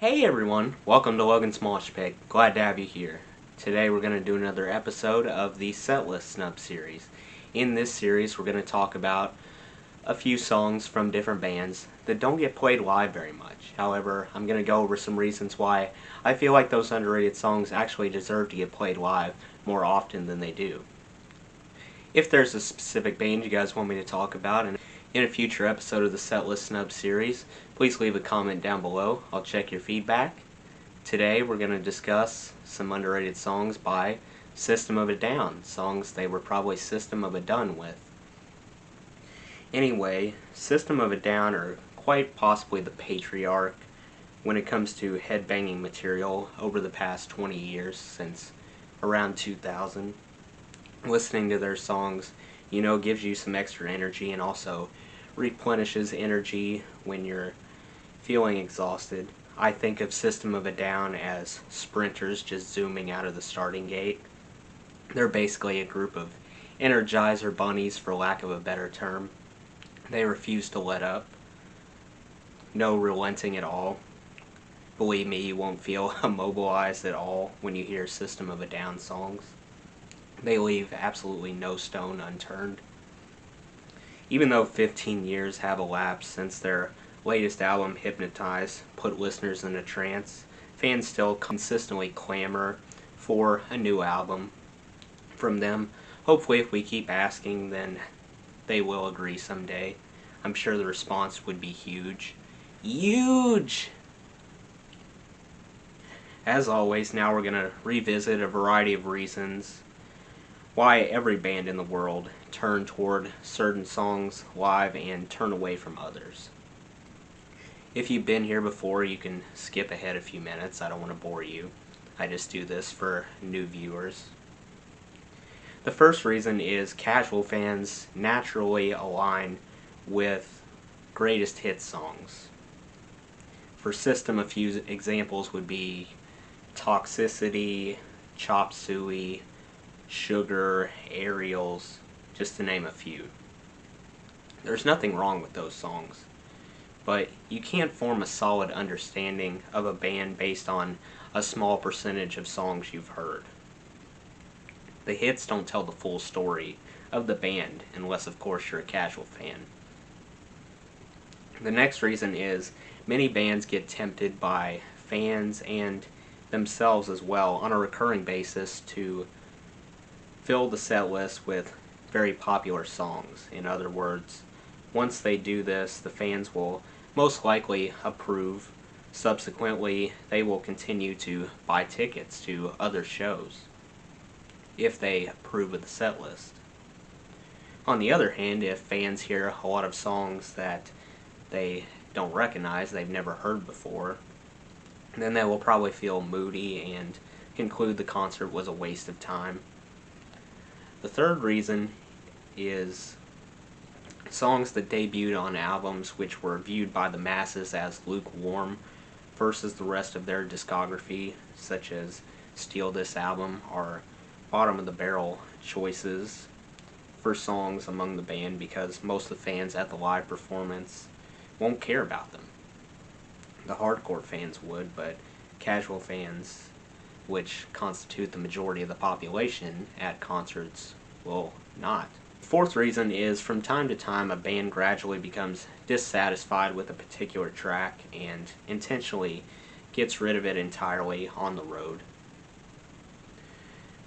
Hey everyone, welcome to Logan Smallishpig. Glad to have you here. Today we're going to do another episode of the Setlist Snubs series. In this series we're going to talk about a few songs from different bands that don't get played live very much. However, I'm going to go over some reasons why I feel like those underrated songs actually deserve to get played live more often than they do. If there's a specific band you guys want me to talk about in a future episode of the Setlist Snubs series, please leave a comment down below. I'll check your feedback. Today we're going to discuss some underrated songs by System of a Down, songs they were probably System of a Done with. Anyway, System of a Down are quite possibly the patriarch when it comes to headbanging material over the past 20 years, since around 2000. Listening to their songs, gives you some extra energy and also replenishes energy when you're feeling exhausted. I think of System of a Down as sprinters just zooming out of the starting gate. They're basically a group of Energizer bunnies, for lack of a better term. They refuse to let up. No relenting at all. Believe me, you won't feel immobilized at all when you hear System of a Down songs. They leave absolutely no stone unturned. Even though 15 years have elapsed since their latest album, Hypnotize, put listeners in a trance, fans still consistently clamor for a new album from them. Hopefully, if we keep asking, then they will agree someday. I'm sure the response would be huge. Huge! As always, now we're going to revisit a variety of reasons why every band in the world turn toward certain songs live and turn away from others. If you've been here before, you can skip ahead a few minutes. I don't want to bore you. I just do this for new viewers. The first reason is casual fans naturally align with greatest hit songs. For System, a few examples would be Toxicity, Chop Suey, Sugar, Aerials, just to name a few. There's nothing wrong with those songs, but you can't form a solid understanding of a band based on a small percentage of songs you've heard. The hits don't tell the full story of the band, unless of course you're a casual fan. The next reason is many bands get tempted by fans and themselves as well on a recurring basis to fill the set list with very popular songs. In other words, once they do this, the fans will most likely approve. Subsequently, they will continue to buy tickets to other shows if they approve of the set list. On the other hand, if fans hear a lot of songs that they don't recognize, they've never heard before, then they will probably feel moody and conclude the concert was a waste of time. The third reason is songs that debuted on albums which were viewed by the masses as lukewarm versus the rest of their discography, such as Steal This Album, are bottom of the barrel choices for songs among the band because most of the fans at the live performance won't care about them. The hardcore fans would, but casual fans, which constitute the majority of the population at concerts, will not. The fourth reason is from time to time a band gradually becomes dissatisfied with a particular track and intentionally gets rid of it entirely on the road.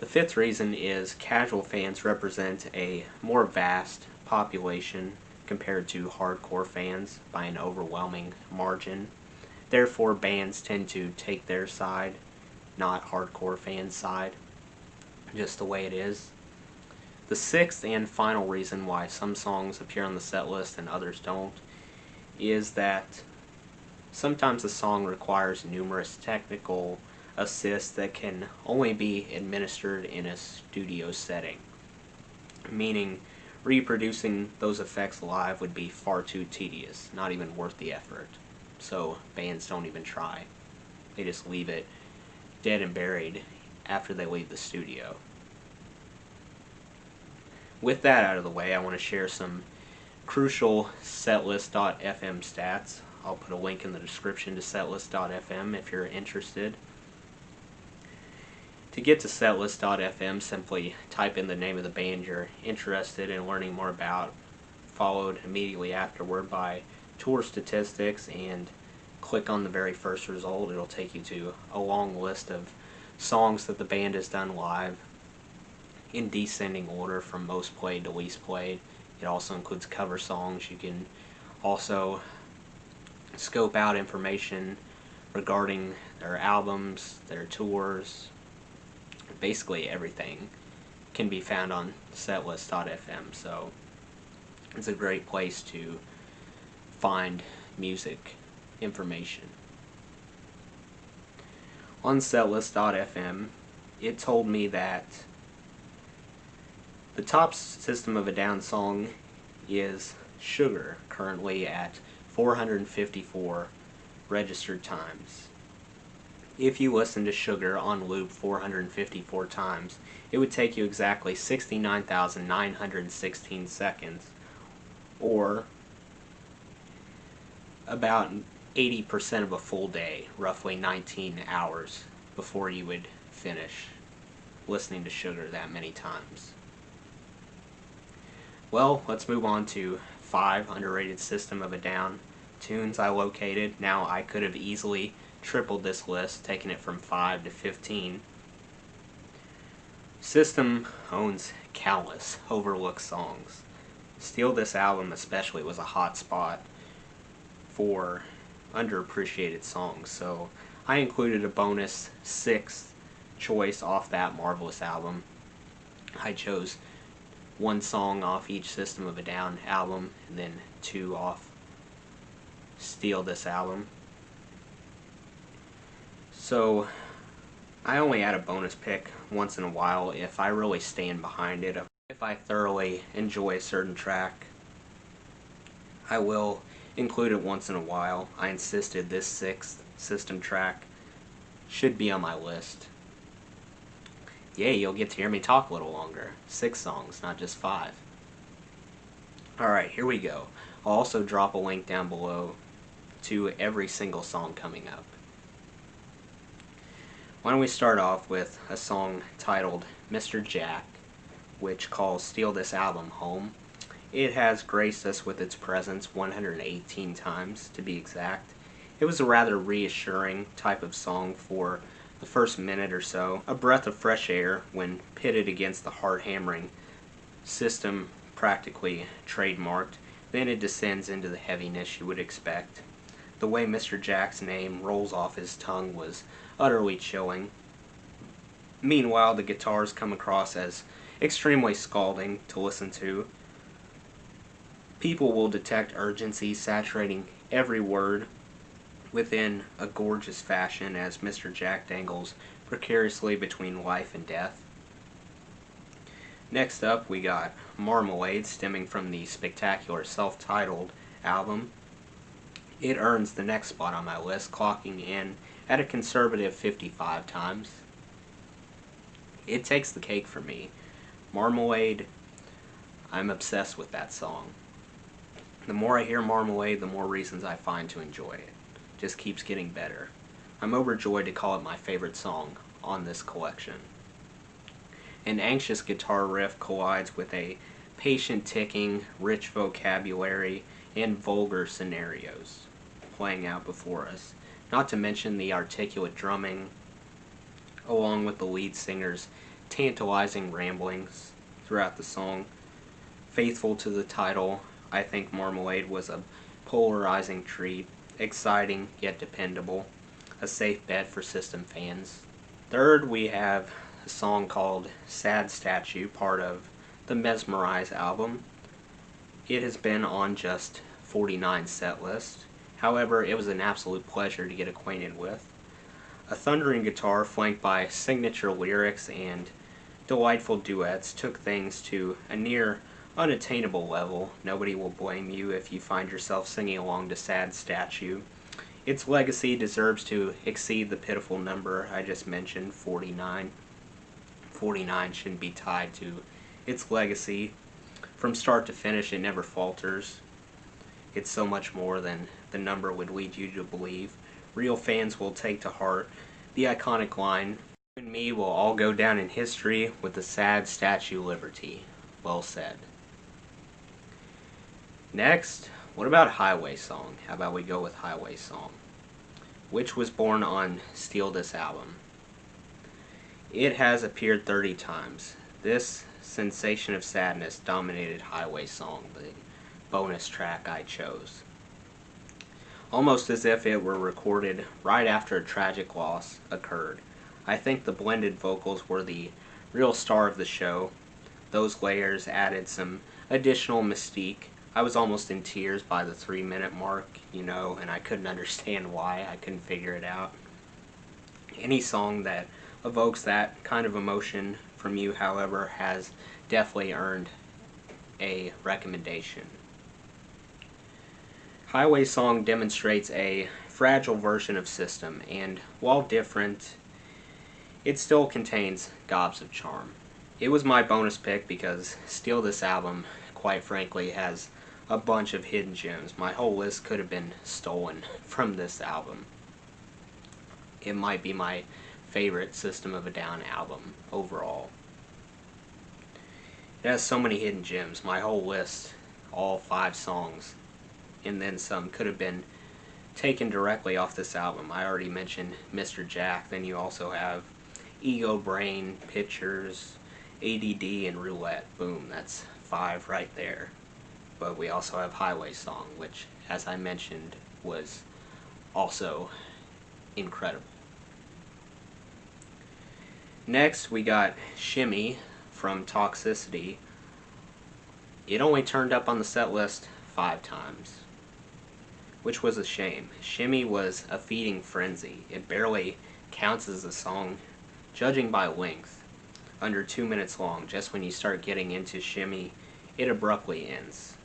The fifth reason is casual fans represent a more vast population compared to hardcore fans by an overwhelming margin. Therefore, bands tend to take their side, not hardcore fans' side, just the way it is. The sixth and final reason why some songs appear on the set list and others don't is that sometimes a song requires numerous technical assists that can only be administered in a studio setting, meaning reproducing those effects live would be far too tedious, not even worth the effort. So bands don't even try. They just leave it dead and buried after they leave the studio. With that out of the way, I want to share some crucial Setlist.fm stats. I'll put a link in the description to Setlist.fm if you're interested. To get to Setlist.fm, simply type in the name of the band you're interested in learning more about, followed immediately afterward by tour statistics, and click on the very first result. It'll take you to a long list of songs that the band has done live in descending order from most played to least played. It also includes cover songs. You can also scope out information regarding their albums, their tours. Basically everything can be found on Setlist.fm, so it's a great place to find music information. On Setlist.fm, it told me that the top System of a Down song is Sugar, currently at 454 registered times. If you listen to Sugar on loop 454 times, it would take you exactly 69,916 seconds, or about 80% of a full day, roughly 19 hours, before you would finish listening to Sugar that many times. Well, let's move on to 5 underrated System of a Down tunes I located. Now, I could have easily tripled this list, taking it from 5 to 15. System owns countless overlooked songs. Steal This Album especially was a hot spot for underappreciated songs, so I included a bonus 6th choice off that marvelous album. I chose one song off each System of a Down album, and then 2 off Steal This Album. So I only add a bonus pick once in a while if I really stand behind it. If I thoroughly enjoy a certain track, I will include it once in a while. I insisted this 6th System track should be on my list. Yay, you'll get to hear me talk a little longer. 6 songs, not just 5. Alright, here we go. I'll also drop a link down below to every single song coming up. Why don't we start off with a song titled Mr. Jack, which calls Steal This Album home. It has graced us with its presence 118 times, to be exact. It was a rather reassuring type of song for the first minute or so, a breath of fresh air when pitted against the heart-hammering System practically trademarked. Then it descends into the heaviness you would expect. The way Mr. Jack's name rolls off his tongue was utterly chilling. Meanwhile, the guitars come across as extremely scalding to listen to. People will detect urgency saturating every word within a gorgeous fashion as Mr. Jack dangles precariously between life and death. Next up, we got Marmalade, stemming from the spectacular self-titled album. It earns the next spot on my list, clocking in at a conservative 55 times. It takes the cake for me. Marmalade, I'm obsessed with that song. The more I hear Marmalade, the more reasons I find to enjoy it. It just keeps getting better. I'm overjoyed to call it my favorite song on this collection. An anxious guitar riff collides with a patient ticking, rich vocabulary, and vulgar scenarios playing out before us. Not to mention the articulate drumming, along with the lead singer's tantalizing ramblings throughout the song. Faithful to the title, I think Marmalade was a polarizing treat, exciting yet dependable, a safe bet for System fans. Third, we have a song called Sad Statue, part of the Mesmerize album. It has been on just 49 set list. However, it was an absolute pleasure to get acquainted with. A thundering guitar flanked by signature lyrics and delightful duets took things to a near unattainable level. Nobody will blame you if you find yourself singing along to Sad Statue. Its legacy deserves to exceed the pitiful number I just mentioned, 49. 49 shouldn't be tied to its legacy. From start to finish, it never falters. It's so much more than the number would lead you to believe. Real fans will take to heart the iconic line, "You and me will all go down in history with the sad Statue of Liberty." Well said. Next, what about Highway Song? How about we go with Highway Song, which was born on Steal This Album. It has appeared 30 times. This sensation of sadness dominated Highway Song, the bonus track I chose. Almost as if it were recorded right after a tragic loss occurred. I think the blended vocals were the real star of the show. Those layers added some additional mystique. I was almost in tears by the 3-minute mark, and I couldn't understand why. I couldn't figure it out. Any song that evokes that kind of emotion from you, however, has definitely earned a recommendation. Highway Song demonstrates a fragile version of System, and while different, it still contains gobs of charm. It was my bonus pick because Steal This Album, quite frankly, has a bunch of hidden gems. My whole list could have been stolen from this album. It might be my favorite System of a Down album overall. It has so many hidden gems. My whole list, all 5 songs, and then some, could have been taken directly off this album. I already mentioned Mr. Jack. Then you also have Ego Brain, Pictures, ADD, and Roulette. Boom, that's 5 right there. But we also have Highway Song, which, as I mentioned, was also incredible. Next, we got Shimmy from Toxicity. It only turned up on the set list 5 times, which was a shame. Shimmy was a feeding frenzy. It barely counts as a song, judging by length, under 2 minutes long. Just when you start getting into Shimmy, it abruptly ends.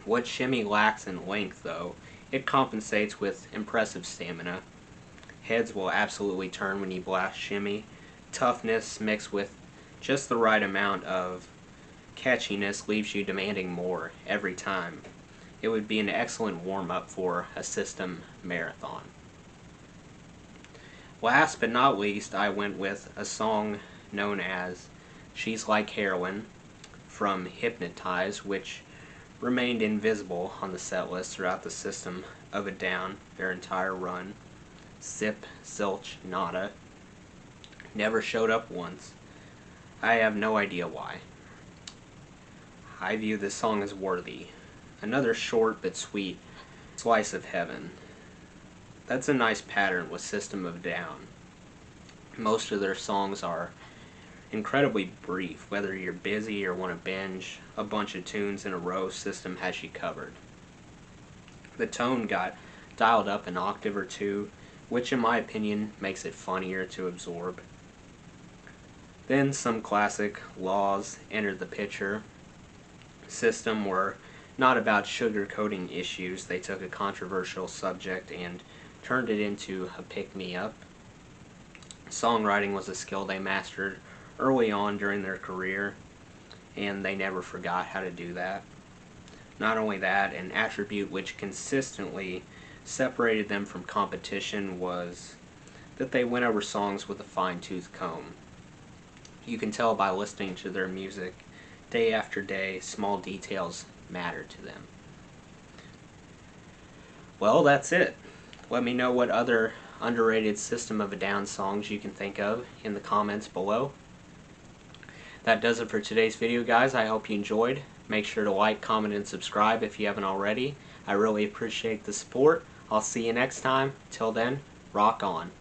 What Shimmy lacks in length, though, it compensates with impressive stamina. Heads will absolutely turn when you blast Shimmy. Toughness mixed with just the right amount of catchiness leaves you demanding more every time. It would be an excellent warm-up for a System marathon. Last but not least, I went with a song known as She's Like Heroin from Hypnotize, which remained invisible on the set list throughout the System of a Down, their entire run. Zip, zilch, nada. Never showed up once. I have no idea why. I view this song as worthy. Another short but sweet slice of heaven. That's a nice pattern with System of a Down. Most of their songs are incredibly brief. Whether you're busy or want to binge a bunch of tunes in a row, System has you covered. The tone got dialed up an octave or two, which in my opinion makes it funnier to absorb. Then some classic laws entered the picture. System were not about sugarcoating issues. They took a controversial subject and turned it into a pick-me-up. Songwriting was a skill they mastered early on during their career, and they never forgot how to do that. Not only that, an attribute which consistently separated them from competition was that they went over songs with a fine-tooth comb. You can tell by listening to their music day after day, small details matter to them. Well, that's it. Let me know what other underrated System of a Down songs you can think of in the comments below. That does it for today's video, guys. I hope you enjoyed. Make sure to like, comment, and subscribe if you haven't already. I really appreciate the support. I'll see you next time. Till then, rock on.